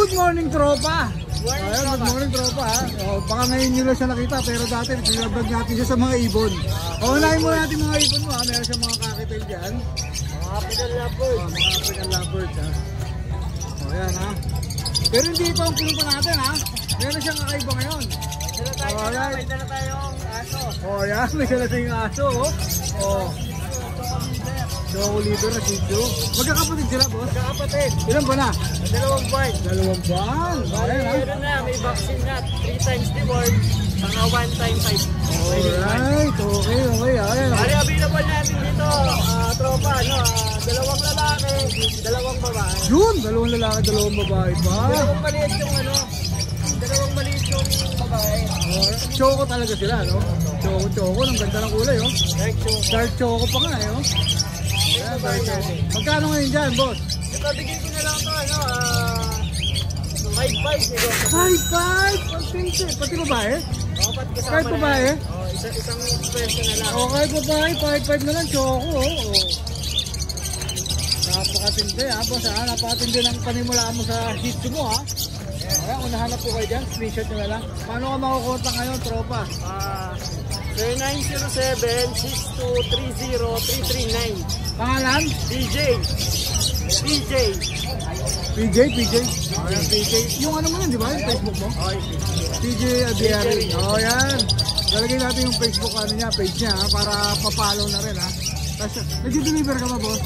Good morning, tropa! Morning, good morning, tropa ha. Baka ngayon nyo lang siya nakita, pero dati pinabag natin siya sa mga ibon. Unahin muna natin mga ibon mo ha. Meron siyang mga kakitail dyan. Mga African lovebirds. Mga African lovebirds ha. Ayan ha. Pero hindi ito ang pinunta natin ha. Meron siyang kakaiba ngayon. May dala tayong aso. Yan. May dala tayong aso. Choco liver na Shih-Tzu. Magkakapatid sila, boss? Magkakapatid. Ilan ba na? 2 buwan. 2 buwan. Meron na, may vaccine na. 3 times reward. Saka 1 time 5. Alright, okay. Ayan. Ari, available natin dito, tropa, 2 lalaki, 2 babae. Yun, 2 lalaki, 2 babae pa. 2 maliit yung 2 maliit yung babae. Choco talaga sila, no? Choco, ang ganda ng kulay, oh. Dark choco pa nga, eh, oh. Magkano ngayon dyan, boss? Ito, bigyan ko na lang ito, 5-5 negosyo. 5-5! Pati babae? Kahit babae? Isang person na lang. Kahit babae, 5-5 na lang, choco, oh. Napakatindi, ha, boss, ha? Napakatindi ng panimulaan mo sa Shih-Tzu mo, ha? Ayan, unahan na po kayo dyan, screenshot nyo na lang. Paano ka makukontak ngayon, tropa? 0907-6230-339. Pangalan? PJ. PJ? Ayan, PJ. Yung ano mo yun, di ba? Yung Facebook mo? PJ Abiari. Yan. Lalagay natin yung Facebook page niya, ha? Para pa-follow na rin, ha? Tapos, nag-deliver ka ba, boss?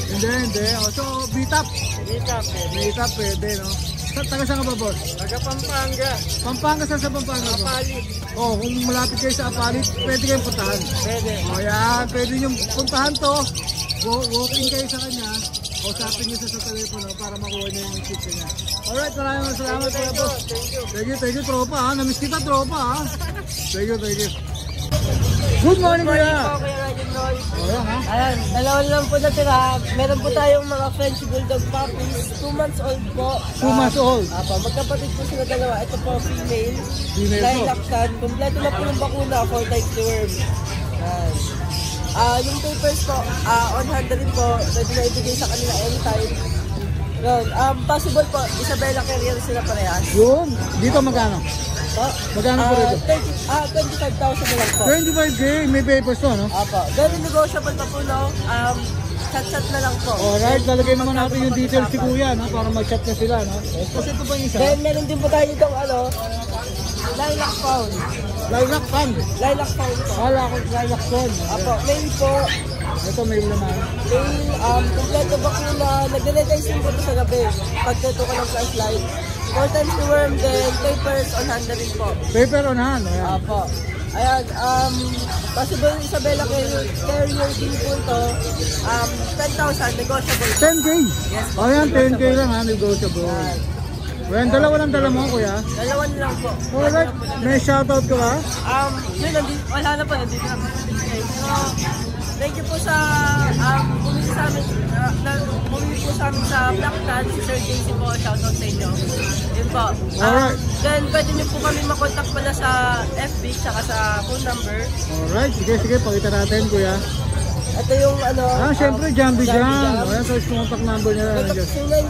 Hindi. So, Bitap pwede, no? Taga saan ka ba, boss? Taga Pampanga. Pampanga, saan sa Pampanga? Apalit. Kung malapit kayo sa Apalit, pwede kayong puntahan. Pwede. Yan, pwede nyo puntahan to. Walk-in kayo sa kanya. Usapin nyo sa telepono para makuha nyo yung chip niya. Alright, maraming salamat po, boss. Thank you, tropa, ha? Namiss kita, tropa, ha? Thank you. Good morning, kuya. Ayan, 2 lang po natira. Meron po tayong mga French Bulldog puppies. 2 months old po. 2 months old? Magkapatid po sila dalawa. Ito po, female. Female po. Lilac-tan. Kompleto na po yung bakuna. 4 times the worm. Ayan. Yung papers po, on hand na rin po. Pwede na ibigay sa kanila anytime. Yun. Possible po, Isabela Carrier sila parehas. Yun. Dito magkano? Magkano po rito? 25,000 na lang po. 25K, may papers to, no? Apo. Very negotiable pa po, no? Chat-chat na lang po. Alright, lalagay naman natin yung details si kuya, no? Para mag-chat na sila, no? Kasi ito ba yung isa? Then, meron din po tayo itong Lilac Pound. Lilac Pound? Lilac Pound po. Kala ko Lilac Pound. Apo, mail po. Ito mail naman. Mail, kompleto bakuna. Nagre-registration po sa gabi. Pagdato ko ng flashlight. 4 times the worm, then papers on hand na rin po. Paper on hand, ayan. Apo. Ayan, possible Isabela Carrier din po ito. 10,000, negotiable. 10K? Yes. Ayan, 10K lang, ha? Negotiable. Ayan, dalawa lang dala mo, kuya? 2 lang po. Alright, may shoutout ko, ha? Yun, wala na po, nandito na. So, thank you po sa bumili sa amin, sa Black Cat, si Sir Casey po, shoutout sa inyo. Yun po. Alright. Then, pwede niyo po kami makontak pala sa FB, tsaka sa phone number. Alright, sige, pakita natin, kuya. Ito yung syempre, Jambi Jam. Ayan, so contact number niya.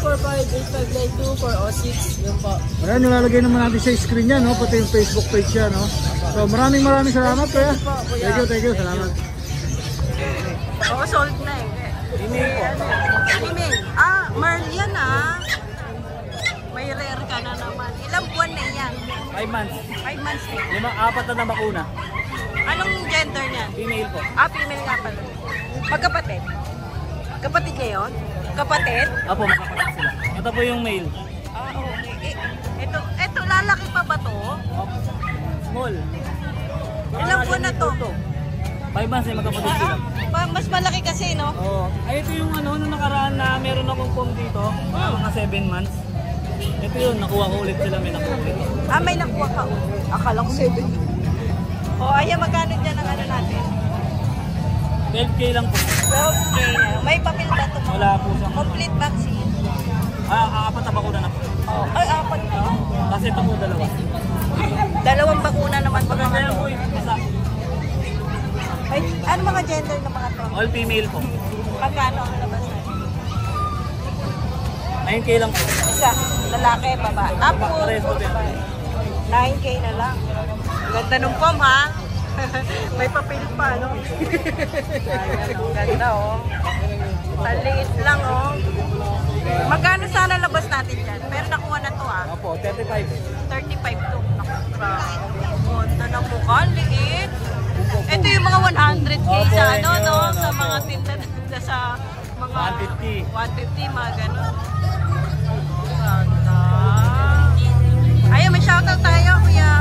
0945-8592-406. Yun po. Ayan, nilalagay naman natin sa screen niya, no? Pati yung Facebook page niya, no? So, maraming salamat, kuya. Thank you, salamat. Sold na eh. Email po. Email. Marlian may rare ka na naman. Ilang buwan na yan? 5 months. 5 months na. 4 na bakuna. Anong gender niyan? Email po. Female nga pala. Magkapatid? Kapatid niya yun? Kapatid? Apo, makapatid sila. Ito po yung mail. Okay. Ito lalaki pa ba to? Small. Ilang buwan na to? 5 months magkapatid sila. Mas malaki kasi, no? Oo. Ay, ito yung nung nakaraan na meron akong pong dito. Mga 7 months. Ito yun, nakuha ko ulit sila, may nakuha ulit. May nakuha ka. Akala ko 7. Ayan, magkano dyan ang natin? 12K lang po. 12K na. May papel ba ito? Wala po siyang Complete vaccine. 4 na bakuna na po. Ay, 4 na. Kasi ito po 2. 2 bakuna naman po. Kaya po yung isa. Ay, ano mga gender ng mga to? All female po. Magkano ang labas na? 9K lang po. Isa, lalaki, baba. Apo, 9K na lang. Ang ganda nung pom, ha? May papel pa, no? Ayan, ang ganda, oh. Taliit lang, oh. Magkano sana labas natin dyan? Pero nakuha na to, ah. Opo, 35. 35 to. Ganda ng mukha, liit. Ito yung mga 100K sa ano, no? Sa mga tinda sa mga 150. 150, mga gano'n. Ganda. Ayun, may shoutout tayo, kuya.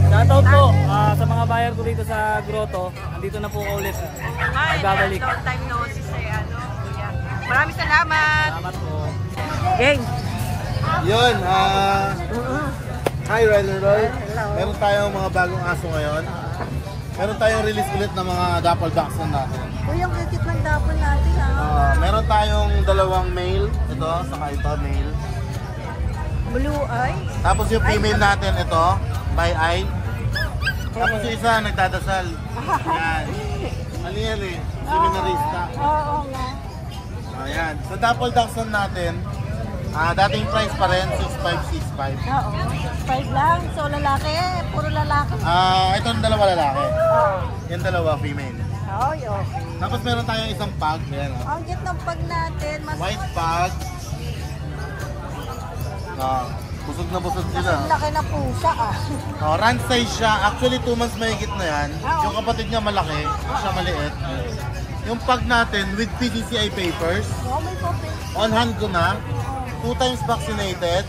Shoutout po sa mga buyer ko dito sa Grotto. Andito na po ulit. Hi, Nagbabalik. long time no see sa ano, kuya. Maraming salamat. Salamat po. Gang. Yun, hi Rider Roy. Meron tayong mga bagong aso ngayon. Meron tayong release ulit ng mga Dapple Dachshund natin. Uy, ang cute ng dapol natin, ah. Meron tayong dalawang male. Ito, saka ito, male. Blue eye. Tapos yung female natin, ito, by eye. Tapos yung isa, nagdadasal. Yan. Ano yan eh? Seminarista. Oo nga. Ayan. Sa Dapple Dachshund natin, dating price pa rin, 6,565. Oo. 5 lang. So, lalaki. Puro lalaki. Ito yung dalawa lalaki. Oo. Yung dalawa female. Ay, okay. Tapos meron tayong isang pug. Ayan, Ang cute ng pag natin. Mas white pug. Busog na busog sila. laki na pusa, ah. Run size siya. Actually, 2 months mahigit na yan. Yung kapatid niya malaki, siya maliit. Yung pug natin with PCCI papers. Oh, may papel. On hand ko na. 2 times vaccinated.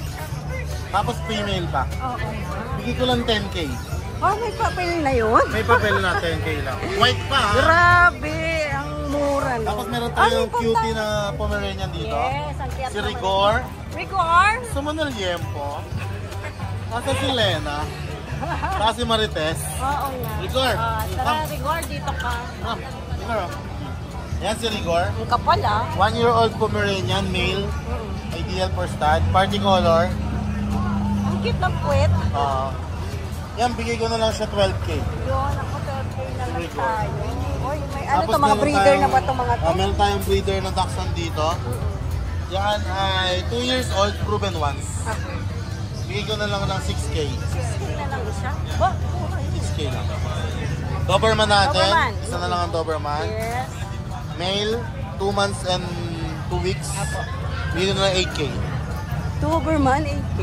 Tapos female pa. Oo. Bigay ko lang 10K. Oh, may papel na yun? May papel na 10K lang. White pa ha. Grabe, ang mura no. Tapos meron Ah, tayong may punta- cutie na Pomeranian dito. Yes, ang cute Si naman. Rigor. Rigor? Sumunod Yempo. Asa si Lena. Saka si Marites. Oo nga. Rigor. Tara, Rigor, dito ka. Rigor. Yan si Rigor. Ang kapal, ah. 1-year-old Pomeranian, male. Ideal for stud. Party color. Ang cute ng puwet. Yan, bigay ko na lang siya 12K. Yun, ako 12K na lang Rigor. tayo. Uy, may ano Tapos to, mga meron breeder tayong- na ba to mga to? meron tayong breeder na Dachshund dito. Yan ay 2 years old, proven once. Okay. Bigay ko na lang ng 6K. 6K na lang isa. Ba? 6K lang. Doberman natin. Doberman. Isa na lang ang Doberman. Yes. Male, 2 months and 2 weeks. Bigay ko na lang 8K. Doberman, 8K.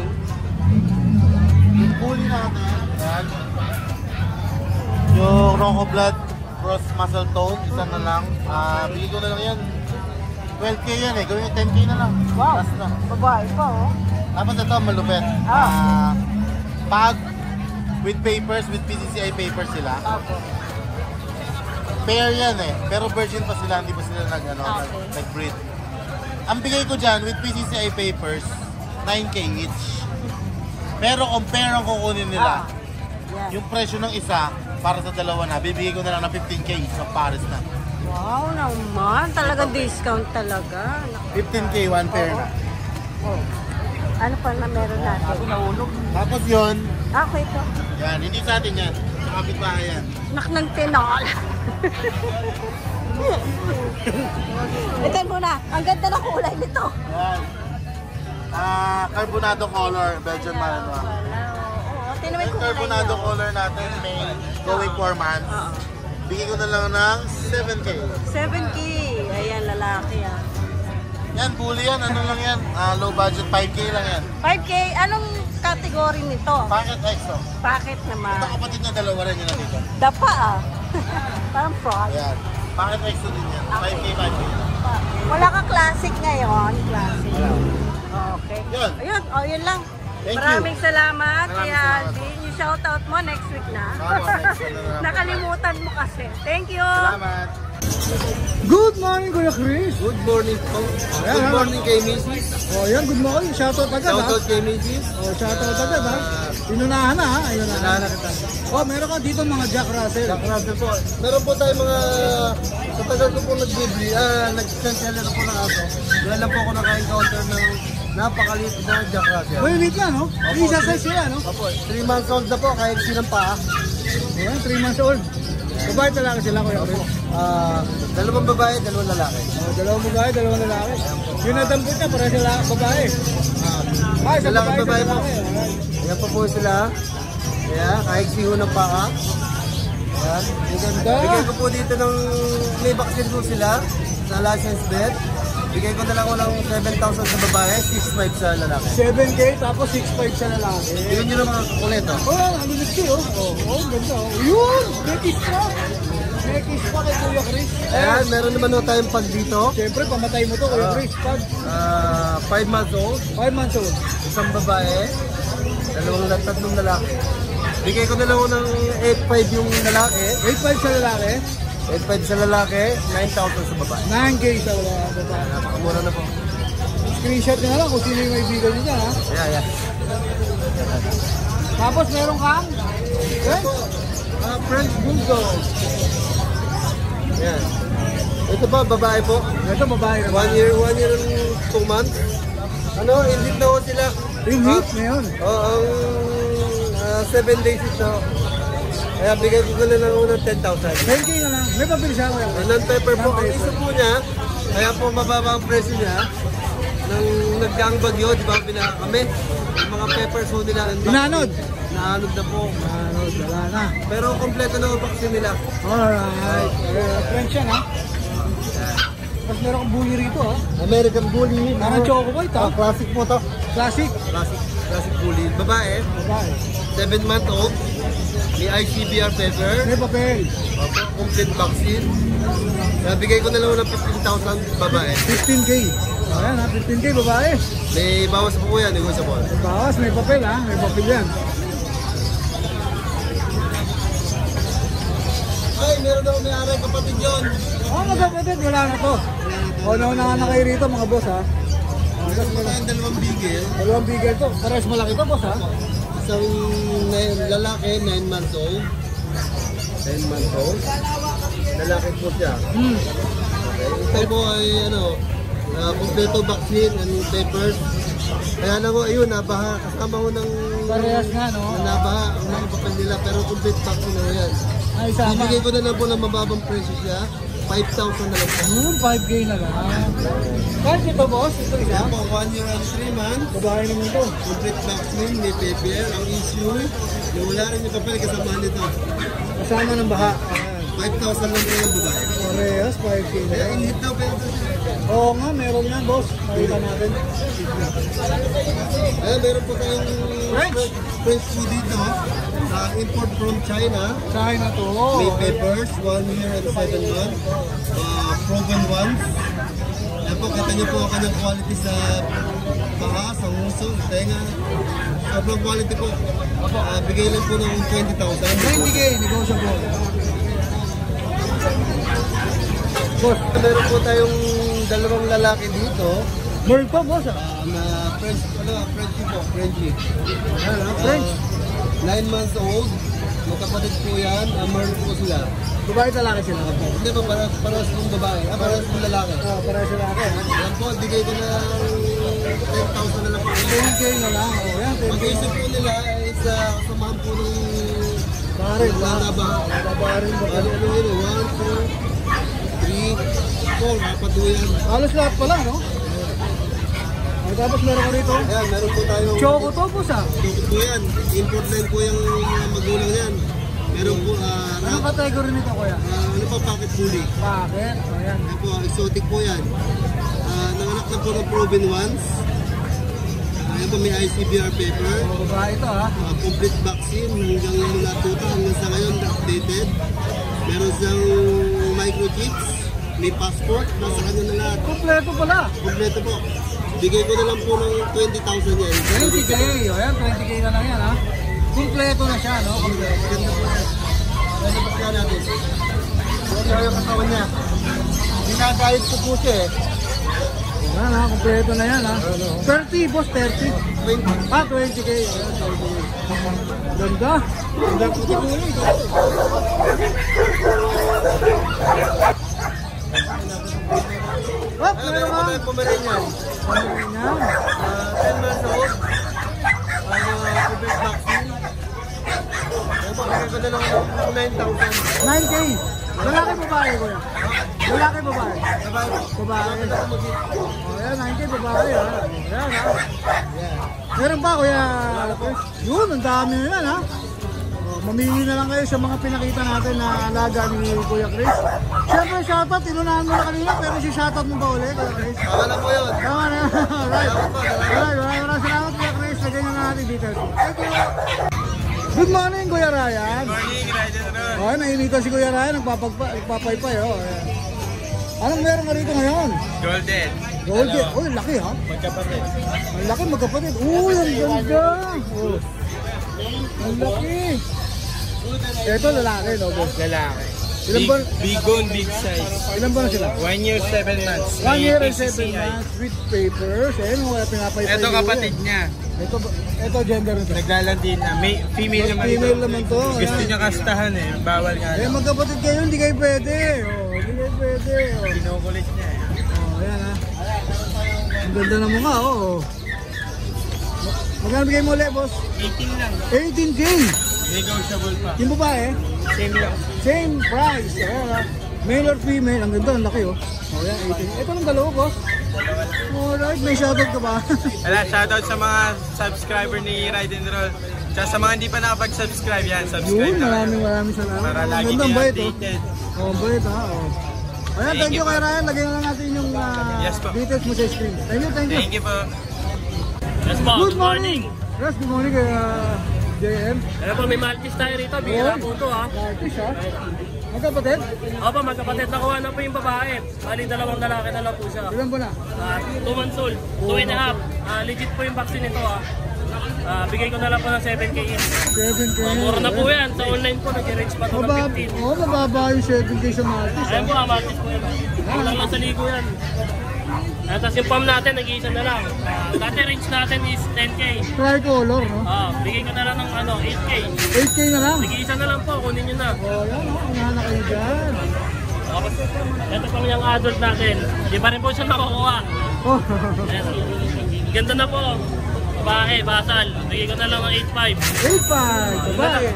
Yung bully natin, yan. Yung Ronco Blood Cross Muscle Tone, isa na lang. Bigay ko na lang yan. 12K yan eh, gawin yung 10K na lang. Wow. Last na. Babae pa, oh. Tapos ito, malupit. Pag with papers, with PCCI papers sila. Opo. Pair yan eh, pero virgin pa sila, hindi pa sila nag-breed. Ang bigay ko dyan, with PCCI papers, 9K each. Pero kung pair ang kukunin nila, Yan. yung presyo ng isa, para sa dalawa na, bibigay ko na lang ng 15K sa pares na. Wow naman, talagang discount talaga. 15K, one pair na. Oh. Ano pa na meron natin? Tapos yun, Okay po. yan, hindi sa atin yan. Sa kapitbahay yan. Nak ng tinol. Ito muna, ang ganda ng kulay nito. Yan. Carbonado color, Belgian Malinois. Oo, tinan mo yung Yung kulay carbonado niya. color natin, male, going 4 months. Bigay ko na lang ng 7K. 7K. Ayan, lalaki ah. Yan, bully yan. Ano lang yan? Low budget, 5K lang yan. 5K, anong category nito? Packet EXO. Bakit naman? Ito kapatid niya, dalawa rin yun nandito. Dapa ah. Parang fraud. Ayan. Packet EXO din yan. 5K, 5K. Wala ka classic ngayon. Classic. Wala. Okay. Yun. Ayun, oh, yun lang. Thank you. Maraming salamat. Maraming Kaya salamat. Alvin, yung shoutout mo next week na. Tama, next week na. Nakalimutan mo kasi. Thank you. Salamat. Good morning, Kuya Chris. Good morning po. Good morning kay Mrs. Oh, yan, good morning. Shoutout agad, ha? kay Mrs. Oh, shoutout agad, ha? Inunahan na, ha? Inunahan na. kita. Oh, meron ka dito mga Jack Russell. Russell po. Meron po tayo mga sa tagal ko po nag-delivery, nag-seller po ng aso. Dahil lang po ako naka-encounter ng napakaliit na Jack Russell. Wait lang, no? Isa size sila, no? Opo, 3 months old na po, kahit sinang paa. Ayan, 3 months old. Babae talaga sila, Kuya Chris. Dalawang babae, dalawang lalaki. Oh, dalawang babae, dalawang lalaki. Yung nadampot niya, para sila babae. Ay, sa Lalaki, babae po. Alright. Ayan pa po sila. Ayan, kahit siho ng paa. Ayan. Ang ganda. Bigay ko po dito ng may vaccine po sila sa license bed. Bigay ko na lang ng 7,000 sa babae, 6,500 sa lalaki. 7K tapos 6.5 sa lalaki. Yun yun ang mga kukulit, oh. Oh, ang limitki, oh. Oh, ang ganda, oh. Yun! Mekis pa! Mekis pa kay Kuya Chris. Ayan, meron naman po tayong pag dito. Siyempre, pamatay mo to, Kuya Chris. Pag 5 months old, 5 months old. isang babae, tatlong lalaki. Bigay ko na lang ng 8,500 yung lalaki, 8.5 sa lalaki, 8,500 sa lalaki, 9,000 sa babae. 9K sa lalaki. Napakamura na po. Screenshot nyo na lang kung sino yung may bigan nyo dyan, ha? Ayan. Tapos meron kang? Eh? French Bulldog. Ayan. Ito pa, babae po. Ito, babae naman. 1 year and 2 months. Ano, inhit na ho sila. Yung hit ngayon. Oo, ang 7 days ito. Kaya bigay ko na lang ng 10,000. 10K na lang. May pabili siya, Kuya Chris. Non-pepper po. Ang Non-pepper. isa po niya, kaya po mababa ang presyo niya. Nang nagdaang bagyo, di ba, kami. Yung mga peppers po nila. Inanod? Naanod na po. Ano, wala na. Pero kompleto na ang vaccine nila. Alright. French yan, ha? Tapos meron kang bully rito, ha? American Bully. Parang Choco White, ha? Classic po to. Classic. Classic Bully. Babae, Babae. 7-month old. May ICBR pepper. May papel. Complete vaccine. Kaya bigay ko na lang ng 15,000 babae. 15K. Ayan, ha? 15K, babae. May bawas po po yan, negotiable. May bawas, may papel, ha? May papel yan. Ay, meron daw may aray kapatid yun. Oh, magkapatid, wala na to. O, nauna na kayo rito, mga boss, ha? Meron po tayong 2 bigel. Dalawang bigel to. Parehas malaki to, boss, ha? Isang lalaki, 9 months old. 10 months old. Lalaki po siya. Okay. Ito po ay kompleto vaccine and papers. Kaya na po, ayun, nabaha. Kasama ko ng Parehas nga, no? nabaha ang mga papel nila, pero complete vaccine na yan. Ay, sama. Ibigay ko na lang po ng mababang presyo siya. 5,000 na lang po. 5K na lang. Kahit ito, boss, ito isa. Yan po, 1 year and 3 months. Babae naman to. Complete vaccine, may PPL. Ang issue, yung wala rin yung papel kasama nito. Kasama ng baha. 5,000 lang po yung babae. Parehas, 5K na Kaya lang. inhit daw pero Oo nga, meron yan, boss. Makita natin. Ayan, meron po tayong French. French food dito. Import from China. China to. May peppers, 1 year and 7 months. Proven ones. Ayan po, kita niyo po ang kanyang quality sa paa, sa nguso, sa tenga. Sobrang quality po. Bigay lang po ng 20,000. 20K, negotiable. Boss, Meron po tayong 2 lalaki dito. bird pa, boss, ah. Na Frenchie. Ayan, ah, French. 9 months old. Magkapatid po yan. Meron po sila. Babae talaki sila. Hindi ba, parehas pong babae. Parehas pong lalaki. Parehas sila ako, ha. Yan po, bigay ko na 10,000 na lang po. 10K na lang. O, yan, 10K. Mag-isip po nila is kasamahan po ng Pare, lalaba. babae rin ba? Ano yun, 1, 2, 3, 4, apat po yan. Halos lahat pala, no? O, tapos meron ko rito. Ayan, meron po tayong Choco to, boss, ah. Choco po yan. Import line po yung mga magulang yan. Meron po, Anong category nito, kuya? ano pa, pocket bully. Packet. Ayan. Yan po, exotic po yan. Nanganak na po ng proven ones. Ayan po, may ICBR paper. O, babae ito, ha. Complete vaccine hanggang yung natuto hanggang sa ngayon updated. Meron siyang microchips, may passport, nasa kanya na lahat. Kompleto pala. Kompleto po. Bigay ko na lang po ng 20,000 yan. 20K. O, yan, 20K na lang yan, ha. Kompleto na siya, no? Kompleto. Ganda po yan. Ganda po kaya natin. Ganda yung katawan niya. Ginagayit ko po siya eh. Yan, ha. Kompleto na yan, ha. 30, boss, 30. 20. 20K. Ayan, 20K. Ganda. Ganda po ito. Hop, Meron meron po ka. tayong Pomeranian. Yan. 10 months old. Complete vaccine. Ayan po, bigay ko na lang ng 9,000. 9K. Lalaki babae ko yan. Lalaki babae. Babae po. Babae. Bakit ako mag-hit? O yan, 9K babae ha. Yan ha. Yan. Meron pa Kuya Chris? Yun, ang dami na yan ha. Mamili na lang kayo sa mga pinakita natin na alaga ni Kuya Chris. Siyempre, shoutout, tinunahan mo na kanina, pero si shoutout mo ba ulit, Kuya Chris? Tama na po yun. Tama na. Alright. Maraming salamat, Kuya Chris. Lagyan nyo na natin details. Thank you. Good morning, Kuya Ryan. Good morning, Ryan Ron. Okay, nainita si Kuya Ryan, nagpapaypay. Ayan. Anong meron nga rito ngayon? Golden. Golden. Uy, laki ha? Magkapatid. Ang laki, magkapatid. Uy, ang ganda. Oh. Ang laki. Ito lalaki, no? Lalaki. Ilan ba? Big bone, big size. Ilan ba na sila? 1 year, 7 months. 1 year and 7 PCCI. months with papers. Ayun, wala pinapaypay. Ito kapatid niya. Ito gender nito. Naglalandi na. Female naman Female ito. naman to. Gusto Ayan. niya kastahan eh. Bawal nga. Eh, magkapatid kayo, hindi kayo pwede. Oh, hindi kayo pwede. Oh. Kinukulit niya eh. Oh, ayan ha. Ang ganda ng mukha, oh. Magkano bigay mo ulit, boss? 18 lang. 18K. Negotiable pa. Yung babae, Same lang. same price. Ayan ha. Male or female, ang ganda, ang laki, oh. Oh, yan, 18. Ito lang dalawa, boss. Alright, may shoutout ka ba? Wala, shoutout sa mga subscriber ni Ride and Roll. Tsaka sa mga hindi pa nakapag-subscribe yan, subscribe Yun, na kayo. maraming salamat. Para Ang lagi ganda, ang kayo bait, oh. updated. Oh, bait ha. Oh. Ayan, thank you kay Ryan. Lagyan na lang natin yung Yes po. details mo sa screen. Thank you, thank you. Thank you po. Yes po, Good morning. Yes, good morning kay JM. Ano po, may Maltese tayo rito. Bigyan po ito ha. Artist ha. Magkapatid? Opo, magkapatid. Nakuha na po yung babae. Bali, dalawang lalaki na lang po siya. Ilan ba na? 2 months old, 2.5. Legit po yung vaccine nito ha. Bigay ko na lang po ng 7K yun. 7K. Mura na po yan. Sa online po, nag-range pa ito ng 15. Oh, mababa yung 7K sa Maltese. Ayan po, Maltese po yan. Kulang lang sa ligo yan. Tapos yung pump natin, nag-iisa na lang. Dati range natin is 10K. Tricolor, no? Bigay ko na lang ng 8K. 8K na lang. Nag-iisa na lang po, kunin nyo na. Oh, yan oh. Unahan na kayo dyan. Tapos, ito pang yung adult natin. Di pa rin po siya nakukuha. Oh. Ayan. Ganda na po. Babae, basal. Bigay ko na lang ng 8.5. 8.5. Babae.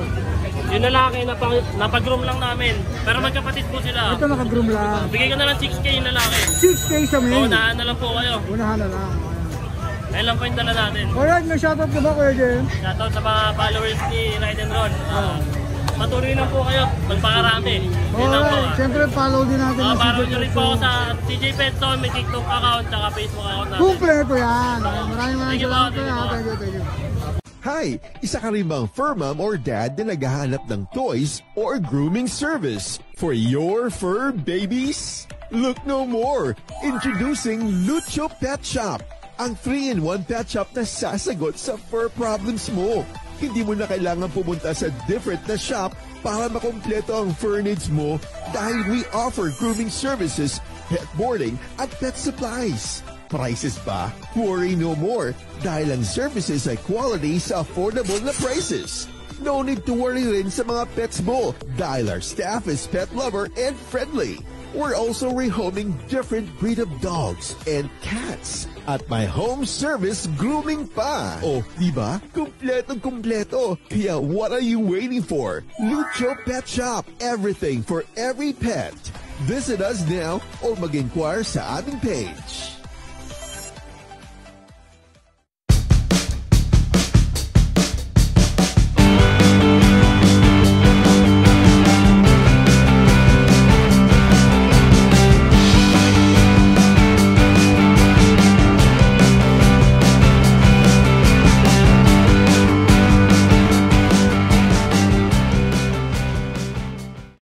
Yung lalaki, napag-groom lang namin. Pero magkapatid po sila. Ito naka-groom lang. Bigay ko na lang 6K yung lalaki. 6K sa main. Unahan na lang po kayo. Unahan na lang. Ayun lang po yung dala natin. Alright, may shoutout ka ba, Kuya Jen? Shoutout sa mga followers ni Ride and Roll. Patuloy lang po kayo. Magpakarami. Yun lang po. Alright, siyempre follow din natin yung Follow CJ nyo rin po ako sa CJ Petson. May TikTok account tsaka Facebook account natin. Kumpleto yan. Maraming Thank you, salamat thank you, kaya. Thank you. Hi! Isa ka rin bang fur mom or dad na naghahanap ng toys or grooming service for your fur babies? Look no more! Introducing Lucho Pet Shop, ang 3-in-1 pet shop na sasagot sa fur problems mo. Hindi mo na kailangan pumunta sa different na shop para makompleto ang fur needs mo dahil we offer grooming services, pet boarding at pet supplies. Prices ba? Worry no more dahil ang services ay quality sa affordable na prices. No need to worry rin sa mga pets mo dahil our staff is pet lover and friendly. We're also rehoming different breed of dogs and cats at my home service grooming pa. Oh, diba? Kumpletong-kumpleto. Kaya what are you waiting for? Lucho Pet Shop. Everything for every pet. Visit us now or mag-inquire sa aming page.